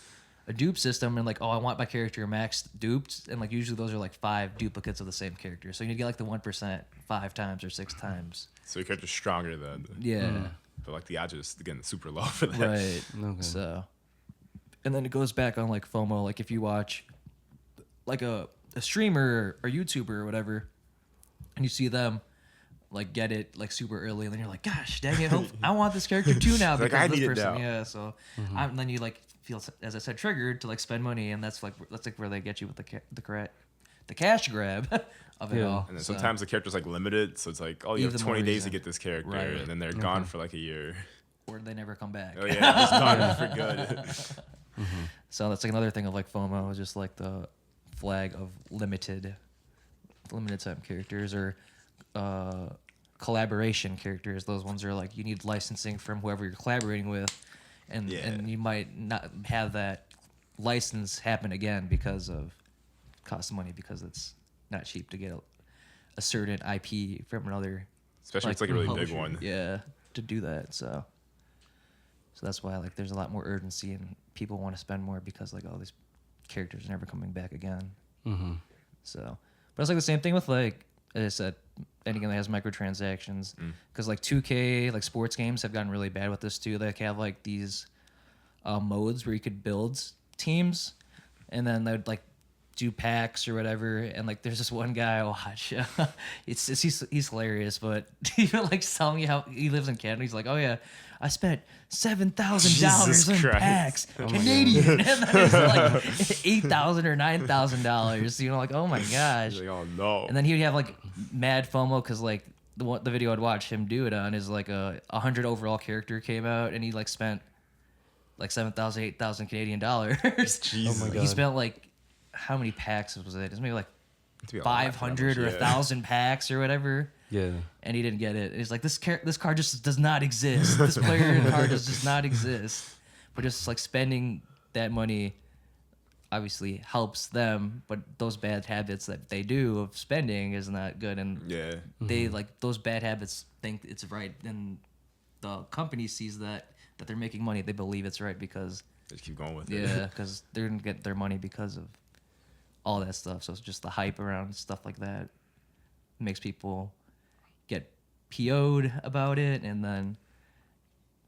A dupe system, and like, oh, I want my character max duped, and like usually those are like 5 duplicates of the same character, so you get like the 1% 5 times or 6 times. So your character's stronger than. Yeah. But like the odds are just again super low for that. Right. Okay. So, and then it goes back on like FOMO. Like if you watch like a streamer or YouTuber or whatever, and you see them like get it like super early, and then you're like, gosh, dang it, I want this character too now Like, because I of this need it person. now. Yeah. So, and then you like feel, as I said, triggered to like spend money, and that's like where they get you with the cash grab of it Yeah. all. And then So- sometimes the character's like limited, so it's like, oh, you have Even 20 more days to reason. get this character, Right. and then they're gone for like a year. or they never come back. Oh yeah, it's gone for good. So that's like another thing of like FOMO, is just like the flag of limited time characters, or collaboration characters. Those ones are like you need licensing from whoever you're collaborating with, and Yeah. and you might not have that license happen again because of cost money, because it's not cheap to get a certain IP from another. Especially if it's like a really big publisher. one. Yeah, to do that. So that's why like there's a lot more urgency and people want to spend more, because like all these characters are never coming back again. Mm-hmm. So, but it's like the same thing with like, as I said, any game that has microtransactions, because like 2K, like sports games have gotten really bad with this too. They have like these modes where you could build teams, and then they'd like do packs or whatever. And like there's this one guy I watch, he's hilarious, but he like telling me how he lives in Canada. He's like, oh yeah, I spent $7,000 Jesus in Christ. packs, Canadian, and then it's like $8,000 or $9,000. You know, like, oh my gosh. He's like, oh no. And then he would have like mad FOMO because like the video I'd watch him do it on is like a 100 overall character came out, and he like spent like 7,000, 8,000 Canadian dollars. Jesus. Oh my God. He spent like, how many packs was it? It was maybe like To be a lot for that 500 or much, 1,000 packs or whatever. Yeah. And he didn't get it. He's like, this card just does not exist. This player card does not exist. But just like spending that money obviously helps them, but those bad habits that they do of spending is not good. And Yeah. they like those bad habits think it's right, and the company sees that they're making money. They believe it's right because They just keep going with it. yeah, because they're gonna get their money because of all that stuff. So it's just the hype around stuff like that makes people get PO'd about it, and then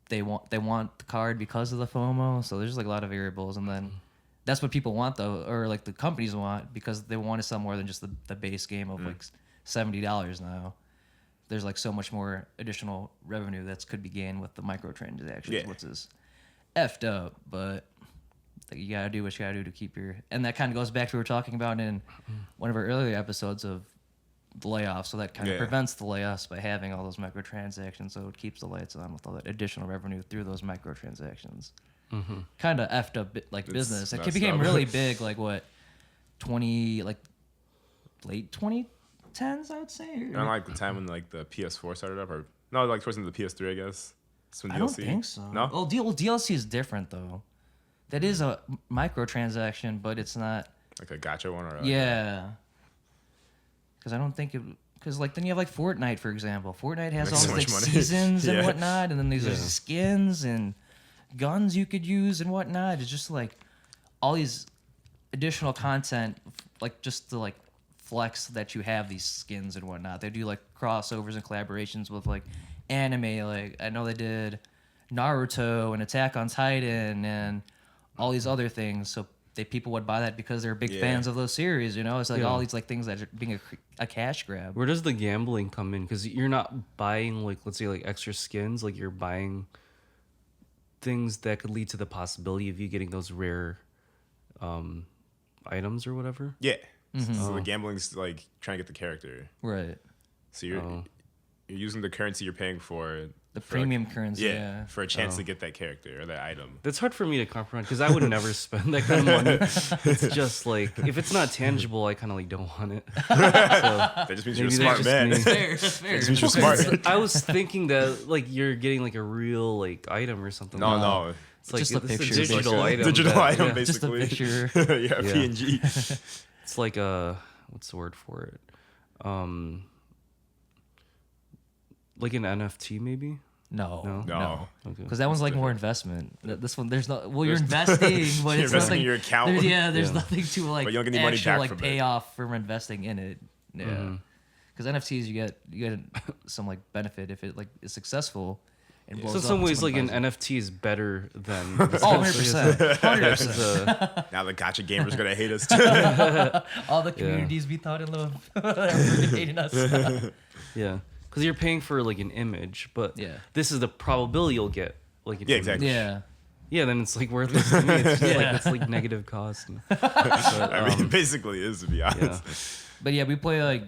they want the card because of the FOMO. So there's like a lot of variables, and then that's what people want though, or like the companies want, because they want to sell more than just the base game of like $70 now. there's like so much more additional revenue that could be gained with the microtransactions, which is effed up. But you gotta do what you gotta do to keep your. And that kind of goes back to what we were talking about in one of our earlier episodes of the layoffs. So that kind of prevents the layoffs by having all those microtransactions. So it keeps the lights on with all that additional revenue through those microtransactions. Kind of effed up business. It became really big. Like what, late 2010s, I would say. I like the time when like the PS4 started up, or no, like towards the PS3, I guess. I don't think so. No. Well, DLC is different though. That is a microtransaction, but it's not like a gacha one, or like because I don't think it. Because like then you have like Fortnite, for example. Fortnite has Makes all so these much like money. seasons and whatnot, and then there's skins and guns you could use and whatnot. It's just like all these additional content, like just to like flex that you have these skins and whatnot. They do like crossovers and collaborations with like anime. Like I know they did Naruto and Attack on Titan and all these other things. So people would buy that because they're big fans of those series. You know, it's like all these like things that are being a cash grab. Where does the gambling come in? Because you're not buying like, let's say, like extra skins. Like you're buying things that could lead to the possibility of you getting those rare items or whatever. Yeah. So the gambling's like trying to get the character. Right. So you're using the currency you're paying for. The premium currency. Yeah. For a chance to get that character or that item. That's hard for me to comprehend because I would never spend that kind of money. It's just like, if it's not tangible, I kind of like don't want it. So That just means you're a smart man. That's fair. That's fair. That just means you're smart. I was thinking that like you're getting like a real like item or something. No. It's like just a it's picture. a digital Like a item. digital that- item, yeah. basically. Just a picture. PNG. It's like a what's the word for it? Like an NFT maybe. No. Okay. Because that one's like more investment. This one, there's no. Well, you're investing, but You're it's investing nothing. in your account. There's nothing to like. But you don't get any money actual back like from payoff from investing in it. Yeah. Because NFTs, you get some like benefit if it like is successful. And blows So in up some and ways, like someone an buys NFT is better than. it. Oh, 100%. 100%. Now the gacha gamers gonna hate us too. All the communities we thought in love are hating us. Yeah, because you're paying for like an image, but this is the probability you'll get like an image. Exactly. Yeah. Yeah, then it's like worthless to me. It's just like it's like negative cost. But, I mean, it basically is, to be honest. But yeah, we play like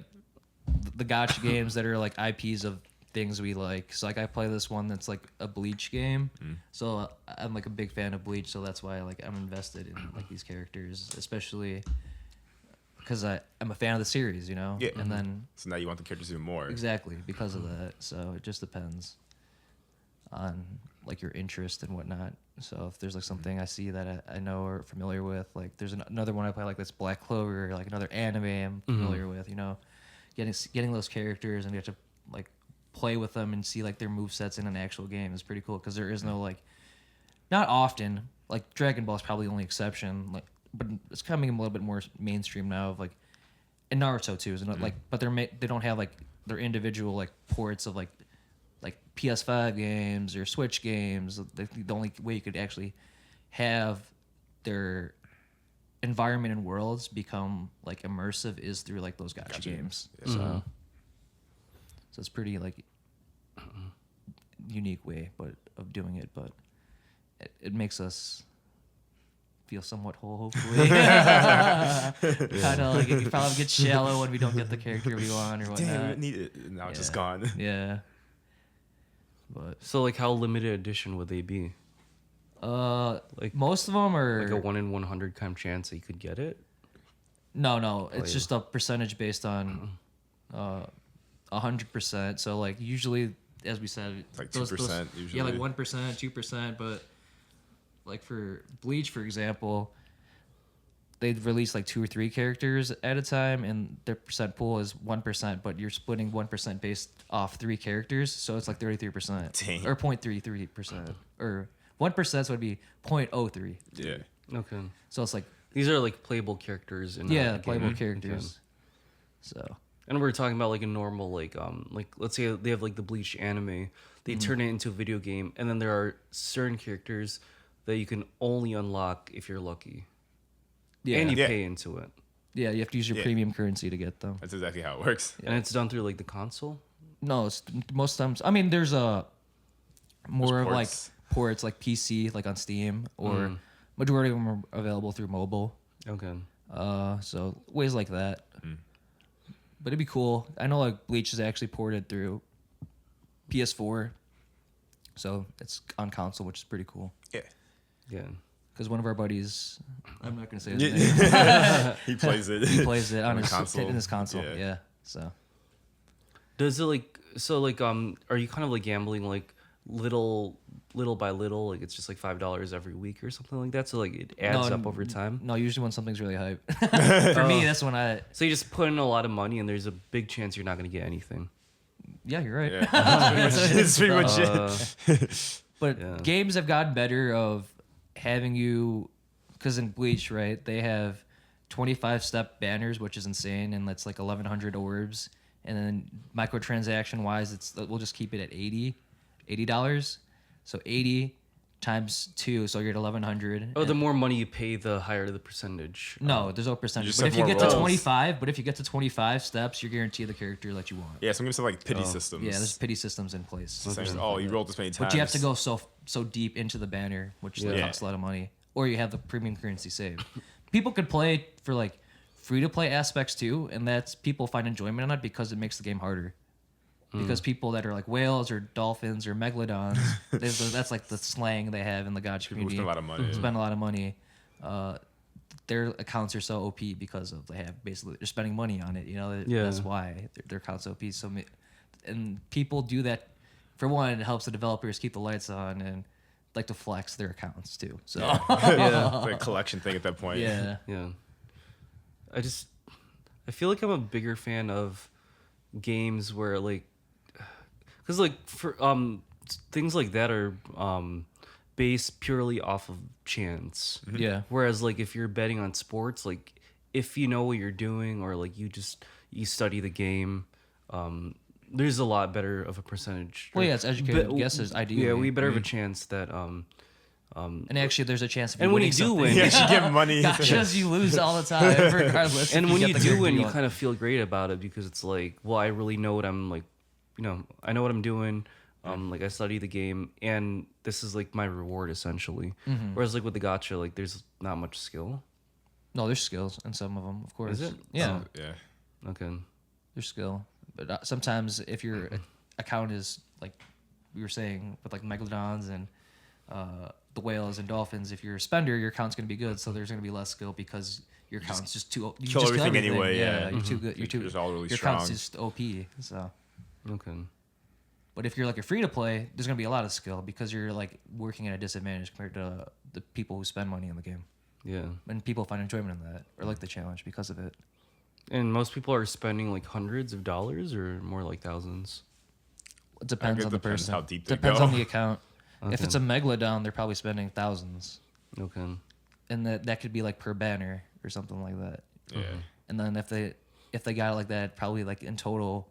the gacha games that are like IPs of things we like. So like I play this one that's like a Bleach game. So I'm like a big fan of Bleach, so that's why like I'm invested in like these characters, especially because I'm a fan of the series, you know. Yeah. And then So now you want the characters even more. exactly because of that. So it just depends on like your interest and whatnot. So if there's like something I see that I know or familiar with, like there's another one I play like this Black Clover, or like another anime I'm familiar with, you know, getting those characters and you have to like play with them and see like their movesets in an actual game is pretty cool because there is no like, not often, like Dragon Ball is probably the only exception, like, but it's coming a little bit more mainstream now of like, and Naruto too, isn't it? Like, but they don't have like their individual like ports of like PS5 games or Switch games. The only way you could actually have their environment and worlds become like immersive is through like those gacha games. Yeah. So it's pretty like unique way of doing it, but it makes us feel somewhat whole, hopefully. Kind of like it probably gets shallow when we don't get the character we want or whatnot. Damn, it needed. Now it's just gone. Yeah. But so like, how limited edition would they be? like most of them are Like a 1 in 100 kind of chance that you could get it. No, it's just a percentage based on 100%. So like usually, as we said, It's like 2% usually. Yeah, like 1%, 2%. But like for Bleach, for example, they'd release like 2 or 3 characters at a time, and their percent pool is 1%. But you're splitting 1% based off 3 characters, so it's like 33%. Dang. Or 0.33%, or 1% would be 0.03. Yeah. Okay. So it's like These are like playable characters. In the playable game. characters. So. And we're talking about like a normal like let's say they have like the Bleach anime, they turn it into a video game, and then there are certain characters that you can only unlock if you're lucky. Yeah. And you Yeah. pay into it. Yeah, you have to use your premium currency to get them. That's exactly how it works. And it's done through like the console. No, it's most times. I mean, there's a more of like ports. ports like PC, like on Steam, or majority of them are available through mobile. Okay. So ways like that. But it'd be cool. I know like Bleach is actually ported through PS4, so it's on console, which is pretty cool. Yeah. Yeah. Because one of our buddies, I'm not gonna say his name, He plays it. he plays it on the his console. in his console. Yeah. Yeah. So Does it like so like are you kind of like gambling like little by little, like it's just like $5 every week or something like that, so like it adds up over time? No, usually when something's really hype. For me, that's when I. So you just put in a lot of money and there's a big chance you're not going to get anything. Yeah, you're right. Yeah. That's pretty much it. But Yeah. games have gotten better of having you, because in Bleach, right, they have 25-step banners, which is insane, and that's like 1,100 orbs. And then microtransaction wise, we'll just keep it at $80. So 80 times 2, so you're at 1,100. Oh, the more money you pay, the higher the percentage. No, there's no percentage. just But have if you more get to rolls. 25, steps, you're guaranteed the character that you want. Yeah, so I'm gonna say like pity systems. Yeah, there's pity systems in place. It's like, oh, you rolled this many times. But you have to go so deep into the banner, which Yeah. costs a lot of money, or you have the premium currency saved. People could play for like free to play aspects too, and that's people find enjoyment in it because it makes the game harder. Because people that are like whales or dolphins or megalodons, that's like the slang they have in the Gacha People community. spend a lot of money. Spend a lot of money. Their accounts are so OP because of they're spending money on it. You know, Yeah. that's why their accounts OP. So, and people do that. For one, it helps the developers keep the lights on and like to flex their accounts too. So Yeah. It's like a collection thing at that point. yeah. Yeah. I feel like I'm a bigger fan of games where like, because like for things like that are based purely off of chance. Yeah. Whereas like if you're betting on sports, like if you know what you're doing or like you study the game, there's a lot better of a percentage. Well, yeah, it's educated But- guesses, ideally. Yeah, we better have a chance that And actually, there's a chance. Of and when you winning do something. win, You should give money. Gotchas, you lose all the time, regardless. and if when get you the do character win, you want. kind of feel great about it because it's like, well, I really know what I'm like, I know what I'm doing. Like I study the game, and this is like my reward essentially. Whereas like with the gacha, like there's not much skill. No, there's skills in some of them, of course. Is it? Yeah, Yeah. Okay. there's skill. But sometimes if your account is like we were saying with like megalodons and the whales and dolphins, if you're a spender, your account's gonna be good. So there's gonna be less skill because your account's just too. You kill just everything anyway, yeah. you're too good. You're too. You're just all really your account's strong. just OP. So. Okay. But if you're like a free to play, there's gonna be a lot of skill because you're like working at a disadvantage compared to the people who spend money in the game, Yeah. and people find enjoyment in that or like the challenge because of it. And most people are spending like hundreds of dollars or more like thousands. It depends it on the depends person. how deep they Depends go. on the account. If Okay. it's a megalodon, they're probably spending thousands, Okay. and that could be like per banner or something like that. Yeah. And then if they got it like that, probably like in total,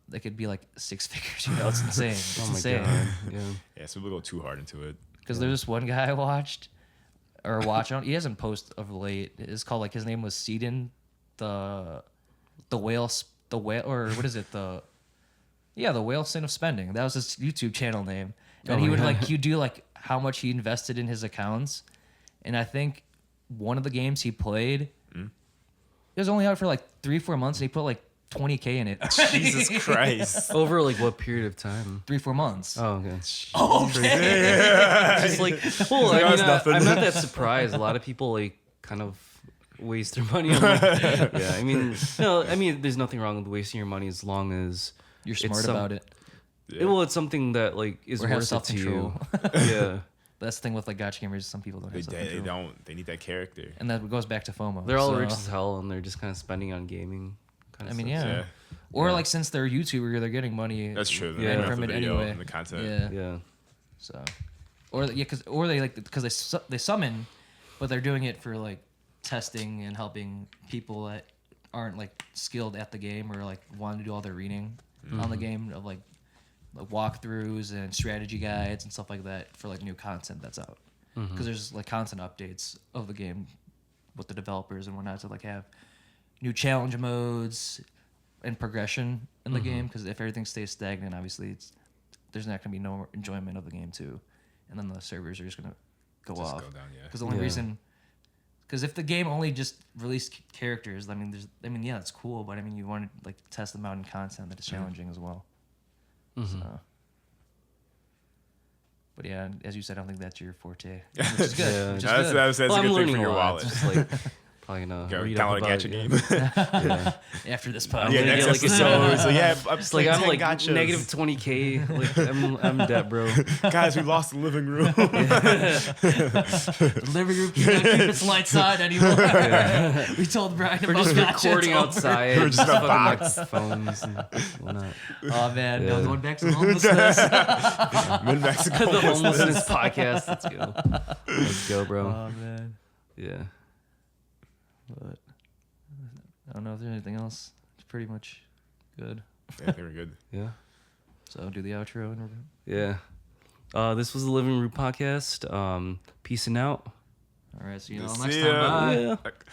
they could be like 6 figures. You know, it's insane. It's Oh my insane. god. Yeah. Yeah, so we'll go too hard into it. Because there's this one guy I watched, or watch on. He hasn't posted of late. It's called like his name was Seedon, the whale, or what is it? The whale sin of spending. That was his YouTube channel name. And he would he'd do like how much he invested in his accounts, and I think one of the games he played, it was only out for like 3-4 months, and he put like 20K in it. Jesus Christ. Over like what period of time? 3-4 months. Oh, okay. Okay. Just like, well, like, I oh, mean, it's nothing. I'm not that surprised. A lot of people like kind of waste their money on like, yeah. I mean, there's nothing wrong with wasting your money as long as You're it's smart about it. Well, it's something that like is Or have worth it to you. self-control. Yeah, That's the thing with like gacha gamers. Some people don't have They self-control. don't. They need that character. And that goes back to FOMO. they're all So, rich as hell, and they're just kind of spending on gaming. Kind I of mean, stuff. yeah. Yeah. Or like since they're YouTuber, they're getting money. That's true. Yeah. Yeah. from The it video anyway. and the content. Yeah. Yeah. So, or they like because they summon, but they're doing it for like testing and helping people that aren't like skilled at the game or like want to do all their reading on the game of like walkthroughs and strategy guides and stuff like that for like new content that's out. Because there's like content updates of the game with the developers and whatnot to like have new challenge modes, and progression in the game, because if everything stays stagnant, obviously there's not gonna be no enjoyment of the game too, and then the servers are just gonna go off. Go down, yeah. Because the only reason, because if the game only just released characters, yeah, it's cool, but I mean, you want to like test them out in content that is challenging as well. So. But yeah, as you said, I don't think that's your forte, which is good. That's a good thing for your wallet. It's just like probably gonna read up download a about Gacha it, game. After this podcast. Yeah, next like episode. So yeah, I'm It's like I'm like gachas. negative 20K. Like I'm dead, bro. Guys, we lost the living room. The living room can't keep its lights on anymore. We told Brian We're about just Gacha, recording it's over. outside. We're just in a fucking box. Phones and whatnot. Oh man, no, Yeah. going back to homelessness. Mid-Mexico. The homelessness podcast. Let's go. Let's go, bro. Oh man. Yeah. But I don't know if there's anything else. It's pretty much good. Yeah, they were good. Yeah. So do the outro and we're good. Yeah. This was the Living Room podcast. Peacing out. All right, see you all See next ya. time. Bye. Yeah. Like,